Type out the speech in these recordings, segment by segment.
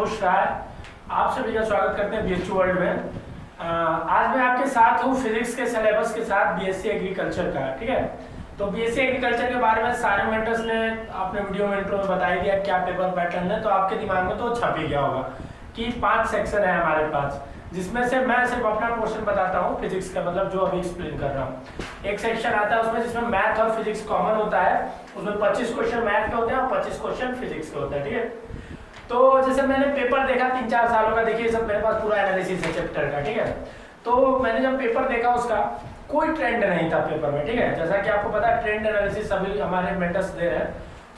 संतोष राय, आप सभी का स्वागत करते हैं बीएचयू वर्ल्ड में। आज मैं आपके साथ हूँ फिजिक्स के सिलेबस के साथ बीएससी एग्रीकल्चर का। ठीक है, तो बीएससी एग्रीकल्चर के बारे में सारे मेंटर्स ने अपने वीडियो में इंट्रो में बता ही दिया क्या पेपर पैटर्न है, तो आपके दिमाग में तो छप ही गया होगा कि 5 सेक्शन है हमारे पास, जिसमें से मैं सिर्फ अपना पोर्शन बताता हूँ फिजिक्स का, मतलब जो अभी एक्सप्लेन कर रहा हूँ। एक सेक्शन आता है उसमें जिसमें मैथ और फिजिक्स कॉमन होता है, उसमें 25 क्वेश्चन मैथ के होते हैं और 25 क्वेश्चन फिजिक्स के होते हैं। ठीक है, तो जैसे मैंने पेपर देखा 3-4 सालों का, देखिए सब मेरे पास पूरा एनालिसिस है चैप्टर का। ठीक है, तो मैंने जब पेपर देखा उसका कोई ट्रेंड नहीं था पेपर में। ठीक है, जैसा कि आपको पता है ट्रेंड एनालिसिस सभी हमारे मेंटर्स दे रहे हैं,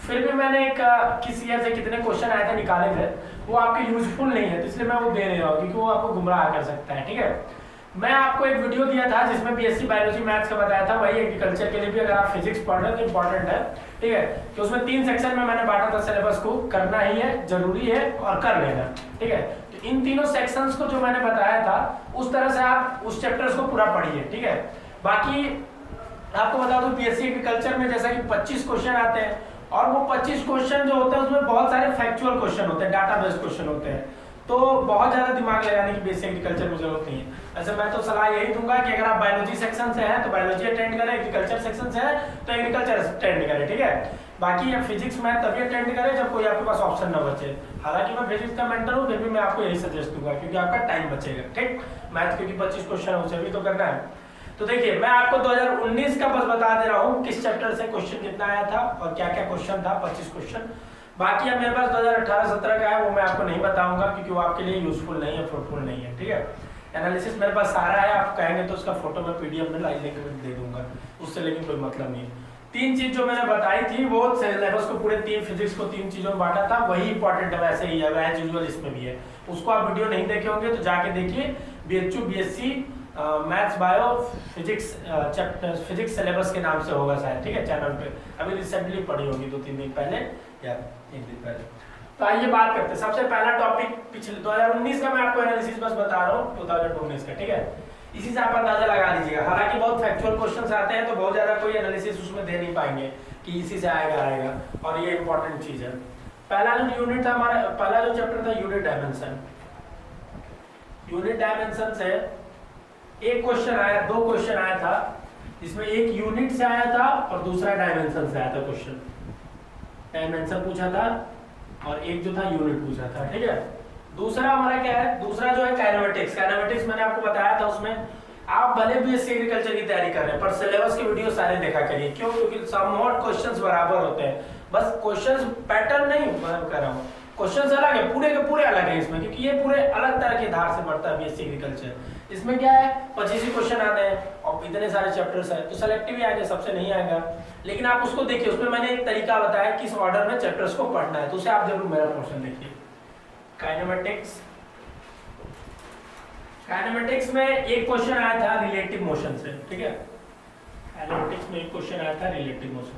फिर भी मैंने एक किस ईयर से कितने क्वेश्चन आए थे निकाले थे, वो आपके यूजफुल नहीं है, तो इसलिए मैं वो दे नहीं रहा हूँ क्योंकि वो आपको गुमराह कर सकता है। ठीक है, मैं आपको एक वीडियो दिया था जिसमें बीएससी बायोलॉजी मैथ्स का बताया था, वही एग्रीकल्चर के लिए भी अगर आप फिजिक्स पढ़ रहे हो तो इंपॉर्टेंट है। ठीक है, तो उसमें 3 सेक्शन में मैंने बांटा था सिलेबस को, करना ही है, जरूरी है और कर लेना। ठीक है, तो इन तीनों सेक्शंस को जो मैंने बताया था उस तरह से आप उस चैप्टर्स को पूरा पढ़िए। ठीक है, बाकी आपको बता दूं बीएससी एग्रीकल्चर में जैसा कि 25 क्वेश्चन आते हैं और वो 25 क्वेश्चन जो होते हैं उसमें बहुत सारे फैक्चुअल क्वेश्चन होते हैं, डाटा बेस्ड क्वेश्चन होते हैं, तो बहुत ज्यादा दिमाग लगाने की बेसिक एग्रीकल्चर में जरूरत नहीं है। ऐसे मैं तो सलाह यही दूंगा कि अगर आप बायोलॉजी सेक्शन से हैं तो बायोलॉजी अटेंड करें, एग्रीकल्चर सेक्शन से है तो एग्रीकल्चर अटेंड करें। ठीक है, बाकी आप फिजिक्स मैथ तभी अटेंड करें जब कोई आपके पास ऑप्शन ना बचे। हालांकि मैं फिजिक्स का मेंटर हूँ, फिर भी मैं आपको यही सजेस्ट दूंगा क्योंकि आपका टाइम बचेगा। ठीक, मैथ क्योंकि 25 क्वेश्चन है उसे भी तो करना है। तो देखिए मैं आपको 2019 का बस बता दे रहा हूँ किस चैप्टर से क्वेश्चन कितना आया था और क्या क्या क्वेश्चन था, 25 क्वेश्चन। बाकी अब मेरे पास 2018-17 का है, वो मैं आपको नहीं बताऊंगा क्योंकि वो आपके लिए यूजफुल नहीं है, फ्रूटफुल नहीं है। ठीक है, एनालिसिस मेरे पास सारा है, आप कहेंगे तो उसका फोटो मैं पीडीएफ में लाइव लिंक में दे दूंगा, उससे लेकिन कोई मतलब नहीं है। 3 चीज जो मैंने बताई थी वो सिलेबस को पूरे 3 फिजिक्स को 3 चीजों में बांटा था, वही इंपॉर्टेंट है, वैसे ही है, एज यूजुअल इसमें भी है। उसको आप वीडियो नहीं देखे होंगे तो जाके देखिए, BHU BSc maths bio physics chapter physics syllabus के नाम से होगा शायद। ठीक है, चैनल पे अभी रिसेंटली पढ़ी होगी 2-3 दिन पहले या 1 दिन पहले। तो आइए बात करते हैं। सबसे पहला टॉपिक पिछले 2019 का मैं आपको एनालिसिस बस बता रहा हूँ 2019 का। ठीक है, इसी से आप अंदाजा लगा लीजिएगा। हालांकि बहुत फैक्चुअल क्वेश्चंस आते हैं तो बहुत ज्यादा कोई एनालिसिस उसमें दे नहीं पाएंगे कि इसी से आएगा, और ये इंपॉर्टेंट चीज है। पहला जो यूनिट था हमारा, पहला जो चैप्टर था यूनिट डायमेंशन। यूनिट डायमेंशन से एक क्वेश्चन आया, 2 क्वेश्चन आया था, जिसमें एक यूनिट से आया था और दूसरा डायमेंशन से आया था। क्वेश्चन डायमेंशन पूछा था और एक जो था यूनिट पूछा था। ठीक है, दूसरा हमारा क्या है, दूसरा जो है काइनेमेटिक्स। काइनेमेटिक्स मैंने आपको बताया था, उसमें आप भले भी बीएससी एग्रीकल्चर की तैयारी कर रहे हैं पर सिलेबस के वीडियो सारे देखा करिए। क्यों? क्योंकि समवॉट क्वेश्चंस बराबर होते हैं, बस क्वेश्चंस पैटर्न नहीं मैं कह रहा हूँ, क्वेश्चंस अलग है, पूरे के पूरे अलग है इसमें, क्योंकि ये पूरे अलग तरह के धार से बढ़ता है बीएससी एग्रीकल्चर। इसमें क्या है 25 क्वेश्चन आते हैं और इतने सारे चैप्टर्स हैं तो सेलेक्टिव ही आएगा, सबसे नहीं आएगा। लेकिन आप उसको देखिए, उसमें मैंने एक तरीका बताया किस ऑर्डर में चैप्टर्स को पढ़ना है, तो उसे आप जरूर मेरा पोर्शन देखिए। काइनेमेटिक्स, काइनेमेटिक्स में एक क्वेश्चन आया था रिलेटिव मोशन से। ठीक है, काइनेमेटिक्स में एक क्वेश्चन आया था रिलेटिव मोशन।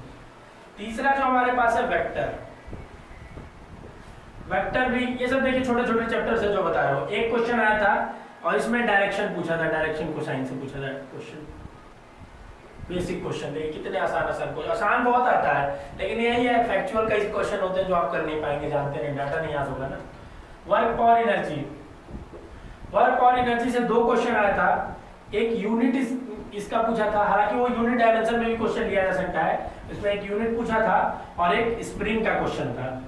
तीसरा जो हमारे पास है वेक्टर। वेक्टर भी ये सब देखिए छोटे छोटे चैप्टर से जो बता रहा हूँ। एक क्वेश्चन आया था और इसमें डायरेक्शन पूछा था, डायरेक्शन को साइन से पूछा था क्वेश्चन। बेसिक क्वेश्चन देखिए कितने आसान क्वेश्चन, आसान बहुत आता है लेकिन यही है फैक्चुअल कई क्वेश्चन होते हैं जो आप कर नहीं पाएंगे, जानते नहीं, डाटा नहीं याद होगा ना। Work power energy, work power energy से 2 क्वेश्चन आया था। एक यूनिट इसका पूछा था, हालांकि वो यूनिट डायमेंशन में भी क्वेश्चन लिया जा सकता है, इसमें एक यूनिट पूछा था और एक स्प्रिंग का क्वेश्चन था।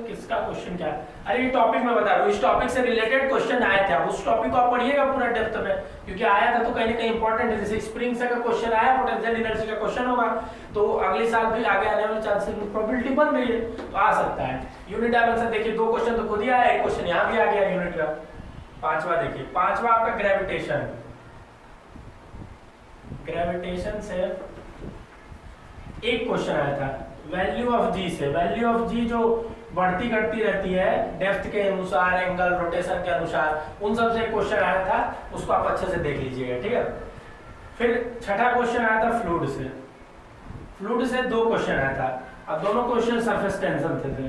किसका क्वेश्चन क्या है, अरे ये टॉपिक मैं बता रहा हूँ, इस टॉपिक से रिलेटेड क्वेश्चन आए थे, उस टॉपिक को आप पढ़िएगा पूरा डेप्थ में क्योंकि आया था तो कहीं ना कहीं इंपॉर्टेंट है। जैसे स्प्रिंग से का क्वेश्चन आया, पोटेंशियल एनर्जी का क्वेश्चन होगा तो अगले साल भी आगे आने वाले चांसेस प्रोबेबिलिटी बन रही है तो आ सकता है। यूनिट डायमेंशन देखिए 2 क्वेश्चन तो खुद ही आया, एक क्वेश्चन यहाँ भी आ गया यूनिट का। 5वां देखिए, 5वां आपका ग्रेविटेशन। ग्रेविटेशन से एक क्वेश्चन आया था वैल्यू ऑफ जी से। वैल्यू ऑफ जी जो बढ़ती घटती रहती है डेप्थ के अनुसार, एंगल, रोटेशन के अनुसार, उन सब से एक क्वेश्चन आया था, उसको आप अच्छे से देख लीजिएगा। ठीक है, फिर 6ठा क्वेश्चन आया था फ्लूइड से। फ्लूइड से 2 क्वेश्चन आया था और दोनों क्वेश्चन सरफेस टेंशन थे।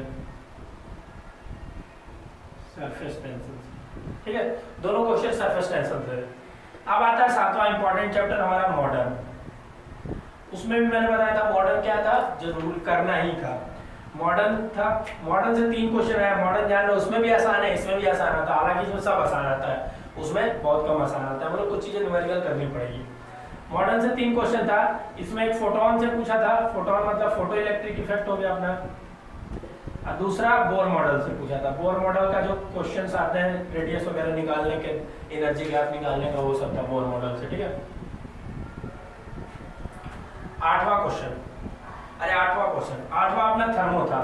सरफेस टेंशन, ठीक है, दोनों क्वेश्चन सरफेस टेंशन थे। अब आता है 7वां इंपॉर्टेंट चैप्टर हमारा मॉडर्न। उसमें भी मैंने बताया था मॉडर्न क्या था, जरूर करना ही था। मॉडर्न था, मॉडर्न से 3 क्वेश्चन आया, मॉडर्न जान लो उसमें भी आसान है, इसमें भी आसान आता है, हालांकि इसमें सब आसान आता है, उसमें बहुत कम आसान आता है, मतलब कुछ चीजें न्यूमेरिकल करनी पड़ेगी। मॉडर्न से 3 क्वेश्चन था, इसमें एक फोटोन से पूछा था, फोटोन मतलब फोटो इलेक्ट्रिक इफेक्ट हो गया अपना, और दूसरा बोर मॉडल से पूछा था। बोर मॉडल का जो क्वेश्चंस आते हैं रेडियस वगैरह निकालने के, एनर्जी गैप निकालने का, वो सब था बोर मॉडल से, ठीक है। 8वां क्वेश्चन, अरे 8वां क्वेश्चन, 8वां अपना थर्मो था।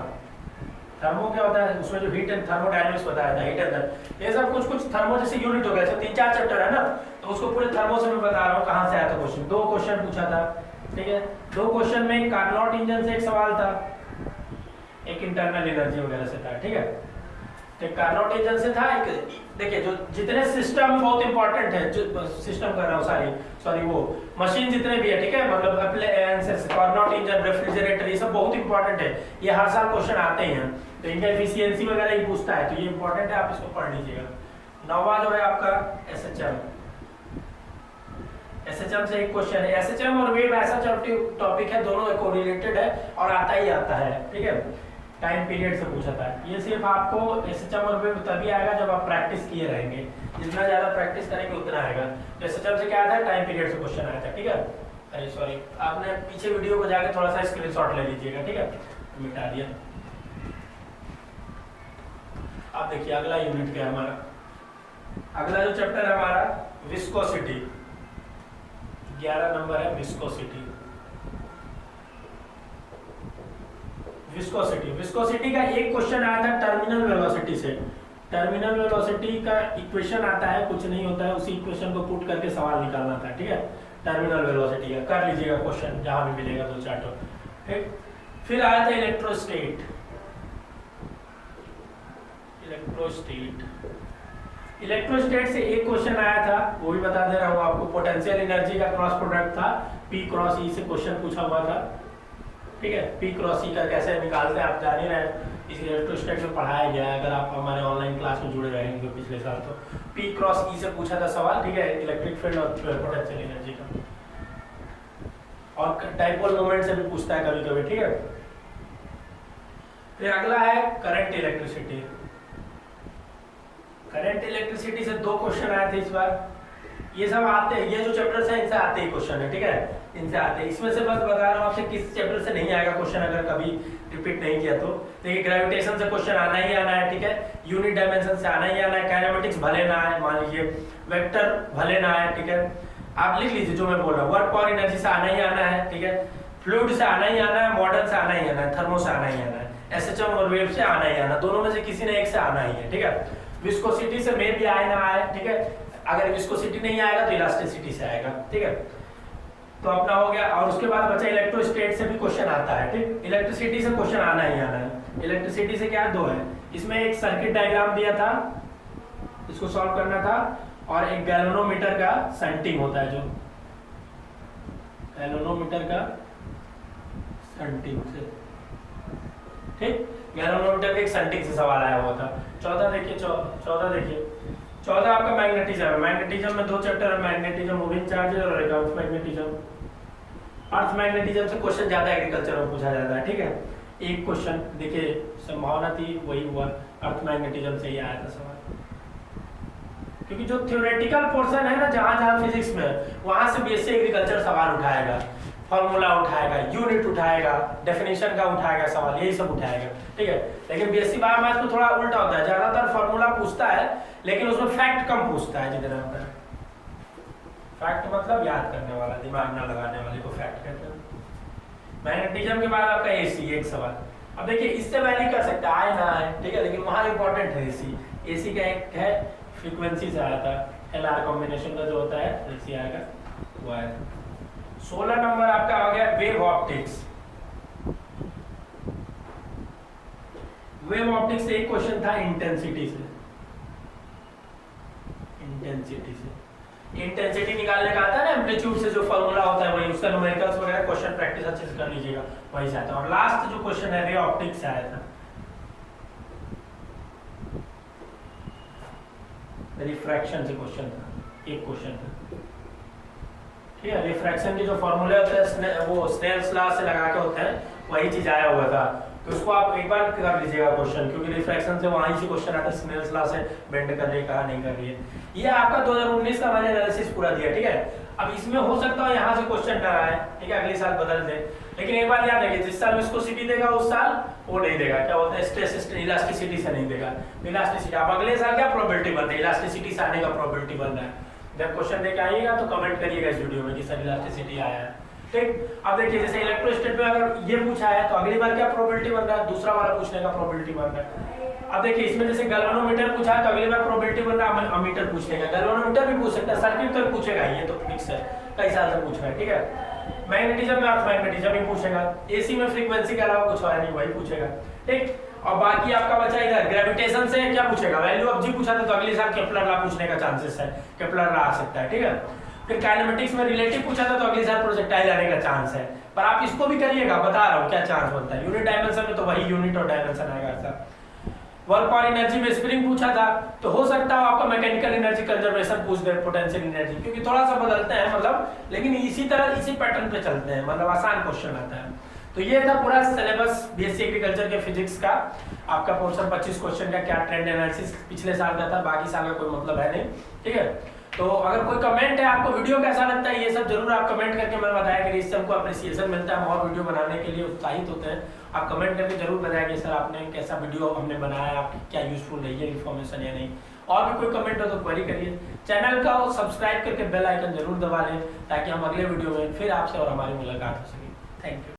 थर्मो क्या होता है, उसमें जो हीट एंड थर्मोडायनामिक्स बताया था, हीट एंड ये सब कुछ थर्मो जैसे यूनिट हो गया, सब 3-4 चैप्टर है ना, तो उसको पूरे थर्मो से मैं बता रहा हूँ कहाँ से आया था क्वेश्चन। 2 क्वेश्चन पूछा था, ठीक है। 2 क्वेश्चन में कार्नोट इंजन से एक सवाल था, एक इंटरनल एनर्जी वगैरह से था, ठीक है। तो कार्नोट इंजन से था एक, देखिए जो जितने सिस्टम बहुत इंपॉर्टेंट है, जो सिस्टम कर रहा हूँ सॉरी वो मशीन जितने भी है, ठीक है, मतलब अप्लायंसेस, कार्नोट इंजन, रेफ्रिजरेटर, ये सब बहुत इंपॉर्टेंट है, ये हर साल क्वेश्चन आते ही हैं, तो इनका एफिशिएंसी वगैरह ही पूछता है, तो ये इंपॉर्टेंट है, आप इसको पढ़ लीजिएगा। 9वां जो है आपका एसएचएम, एसएचएम से एक क्वेश्चन है। एसएचएम और वेव ऐसा टॉपिक है, दोनों कोरिलेटेड है और आता ही आता है, ठीक है। टाइम पीरियड से पूछा था, ये सिर्फ आपको एसएचएम और वेव तभी आएगा जब आप प्रैक्टिस किए रहेंगे, जितना ज्यादा प्रैक्टिस करेंगे उतना आएगा। तो एसएचएम से क्या आया था, टाइम पीरियड से क्वेश्चन आया था, ठीक है। अरे सॉरी, आपने पीछे वीडियो को जाके थोड़ा सा स्क्रीनशॉट ले लीजिएगा, ठीक है, मिटा दिया। अब देखिए अगला यूनिट क्या है हमारा, अगला जो चैप्टर है हमारा विस्कोसिटी, 11 नंबर है विस्कोसिटी। विस्कोसिटी, विस्कोसिटी का एक क्वेश्चन आया था टर्मिनल वेलोसिटी से। टर्मिनल वेलोसिटी का इक्वेशन आता है, कुछ नहीं होता है, उसी इक्वेशन को पुट करके सवाल निकालना था, ठीक है। टर्मिनल वेलोसिटी का कर लीजिएगा क्वेश्चन, जहां भी मिलेगा 2-4 तो, ठीक। फिर आया था इलेक्ट्रोस्टेट, इलेक्ट्रोस्टेट से एक क्वेश्चन आया था, वो भी बता दे रहा हूँ आपको, पोटेंशियल एनर्जी का क्रॉस प्रोडक्ट था, P क्रॉस E से क्वेश्चन पूछा हुआ था, ठीक है। P क्रॉस E का कैसे निकालते हैं आप जान ही रहे हैं, इस इलेक्ट्रोस्टेट में पढ़ाया गया है, अगर आप हमारे ऑनलाइन क्लास में जुड़े रहेंगे पिछले साल तो। P क्रॉस E से पूछा था सवाल, ठीक है, इलेक्ट्रिक फील्ड और पोटेंशियल एनर्जी का, और डाइपोल मोमेंट से भी पूछता है कभी कभी, ठीक है। फिर अगला है करंट इलेक्ट्रिसिटी। करंट इलेक्ट्रिसिटी से 2 क्वेश्चन आए थे इस बार, ये सब आते हैं, ये जो चैप्टर है इनसे आते ही क्वेश्चन है, ठीक है, इनसे आते हैं। इसमें से बस बता रहा हूँ आपसे किस चैप्टर से नहीं आएगा क्वेश्चन, अगर कभी रिपीट नहीं किया तो। देखिए ग्रेविटेशन से क्वेश्चन आना ही आना है, ठीक है, यूनिट डायमेंशन से आना ही आना है, काइनेमेटिक्स भले ना आए, मान लीजिए वेक्टर भले ना आए, ठीक है, आप लिख लीजिए जो मैं बोल रहा हूँ। वर्क और एनर्जी से आना ही आना है, ठीक है, फ्लूइड से आना ही आना है, मॉडर्न से आना ही आना है, थर्मो से आना ही आना है, एसएचएम और वेव से आना ही आना, दोनों में से किसी ने एक से आना ही है, ठीक है। विस्कोसिटी से मे भी आए ना आए, ठीक है, अगर विस्कोसिटी नहीं आएगा तो इलास्टिसिटी से आएगा, ठीक है। तो अपना हो गया, और उसके बाद बचा इलेक्ट्रोस्टेट से भी क्वेश्चन आता है, ठीक। इलेक्ट्रिसिटी से क्वेश्चन आना ही आना है। इलेक्ट्रिसिटी से क्या 2 है, इसमें एक सर्किट डायग्राम दिया था, इसको सॉल्व करना था, और एक गैल्वेनोमीटर का शंटिंग होता है, जो गैल्वेनोमीटर का शंटिंग से, ठीक, गैल्वेनोमीटर के एक शंटिंग से सवाल आया हुआ था। 14 देखिए, 14 आपका मैग्नेटिज्म है। मैग्नेटिज्म में 2 चैप्टर है, मैग्नेटिज्म, मूविंग चार्जेस और अर्थ मैग्नेटिज्म। अर्थ मैग्नेटिज्म से क्वेश्चन ज्यादा एग्रीकल्चर में पूछा जाता है, ठीक है। एक क्वेश्चन देखिए, संभावना थी वही हुआ, अर्थ मैग्नेटिज्म से ही आया था सवाल, क्योंकि जो थ्योरेटिकल पोर्शन है ना, जहां जहां फिजिक्स में, वहां से बीएससी एग्रीकल्चर सवाल उठाएगा, फॉर्मूला उठाएगा, यूनिट उठाएगा, डेफिनेशन का उठाएगा सवाल, यही सब उठाएगा, ठीक है। लेकिन बीएससी बायोमैथ्स में थोड़ा उल्टा होता है, ज्यादातर फॉर्मूला पूछता है लेकिन उसमें फैक्ट कम पूछता है, जितना होता है। फैक्ट मतलब याद करने वाला, दिमाग ना लगाने वाले को फैक्ट कहते हैं। मैग्नेटिज्म के बाद आपका एसी, एक सवाल। अब देखिए इससे वैरी कर सकते हैं, आए ना आए, ठीक है, लेकिन वहां इंपॉर्टेंट है एसी। एसी का एक है फ्रीक्वेंसी से आया था, एलआर कॉम्बिनेशन का जो होता है, एसी आएगा वो आएगा। 16 नंबर आपका आ गया वेव ऑप्टिक्स। वेव ऑप्टिक्स से एक क्वेश्चन था इंटेंसिटी से, इंटेंसिटी निकालने का आता है ना, एम्पलीट्यूड से जो फॉर्मूला होता है वही, उसका न्यूमेरिकल्स वगैरह क्वेश्चन प्रैक्टिस अच्छे से कर लीजिएगा, वही से आता है। और लास्ट जो क्वेश्चन है वे ऑप्टिक्स से आया था, रिफ्रैक्शन से क्वेश्चन था, एक क्वेश्चन था, ठीक है। रिफ्रैक्शन के जो फॉर्मूले होते हैं वो स्नेल्स लॉ से लगा के होते हैं, वही चीज आया हुआ था। तो उसको आप एक बार कर लीजिएगा क्वेश्चन, क्योंकि रिफ्रैक्शन से वहीं से क्वेश्चन आता है, स्नेल्स लॉ से बेंड कर रही है कहाँ नहीं कर रही है। ये आपका 2019 का मैंने एनालिसिस पूरा दिया, ठीक है। अब इसमें हो सकता है यहाँ से क्वेश्चन डरा है, ठीक है, अगले साल बदल दे, लेकिन एक बार याद रखिए जिस साल विस्कोसिटी देगा उस साल वो नहीं देगा, क्या बोलते हैं, स्ट्रेस इलास्टिसिटी से नहीं देगा, इलास्टिसिटी। अब अगले साल क्या प्रोबेबिलिटी बन रही है, इलास्टिसिटी से आने का प्रोबेबिलिटी बन रहा है। जब क्वेश्चन देके आइएगा तो कमेंट करिएगा इस वीडियो में कि सर इलास्टिसिटी आया है, ठीक। अब देखिए जैसे इलेक्ट्रोस्टैट में अगर ये पूछा है तो अगली बार क्या प्रोबेबिलिटी बन रहा है, दूसरा वाला पूछने का प्रोबेबिलिटी बन रहा है। अब देखिए इसमें जैसे गैल्वेनोमीटर पूछा है तो अगली बार प्रोबेबिलिटी बन रहा है अमीटर पूछने का, गैल्वेनोमीटर भी पूछ सकता है, सर्किट तो पूछेगा, ये तो फिक्स है, कई साल से पूछ रहा है, ठीक है। मैग्नेटिज्म में अर्थ मैग्नेटिज्म ही पूछेगा, एसी में फ्रीक्वेंसी के अलावा कुछ और नहीं, वही पूछेगा, ठीक। और बाकी आपका बचा इधर ग्रेविटेशन से क्या पूछेगा, वैल्यू ऑफ जी पूछा था तो अगले साल केपलर लॉ पूछने का चांसेस है, केपलर लॉ आ सकता है, ठीक है। फिर काइनेमेटिक्स में रिलेटिव पूछा था तो अगले साल प्रोजेक्टाइल आने का चांस है, पर आप इसको भी करिएगा, बता रहा हूँ क्या चांस बनता है। यूनिट डायमेंशन में तो वही यूनिट और डायमेंशन आएगा सर। वर्क और एनर्जी में स्प्रिंग पूछा था तो हो सकता है आपका मैकेनिकल एनर्जी कंजर्वेशन पूछ दे, पोटेंशियल एनर्जी, क्योंकि थोड़ा सा बदलते हैं मतलब, लेकिन इसी तरह इसी पैटर्न पे चलते हैं, मतलब आसान क्वेश्चन आता है। तो ये था पूरा सिलेबस बीएससी एग्रीकल्चर के फिजिक्स का, आपका पोर्शन 25 क्वेश्चन का, क्या ट्रेंड एनालिसिस पिछले साल का था, बाकी साल का कोई मतलब है नहीं, ठीक है। तो अगर कोई कमेंट है, आपको वीडियो कैसा लगता है, ये सब जरूर आप कमेंट करके मैं बताया कि इससे हमको अप्रिसिएशन मिलता है, हम और वीडियो बनाने के लिए उत्साहित होते हैं। आप कमेंट करके जरूर बताया कि सर आपने कैसा वीडियो हमने बनाया, आपकी क्या यूजफुल रही है इन्फॉर्मेशन या नहीं। और भी कोई कमेंट हो तो क्वेरी करिए, चैनल का सब्सक्राइब करके बेल आइकन जरूर दबा लें ताकि हम अगले वीडियो में फिर आपसे और हमारी मुलाकात हो सके। Thank you.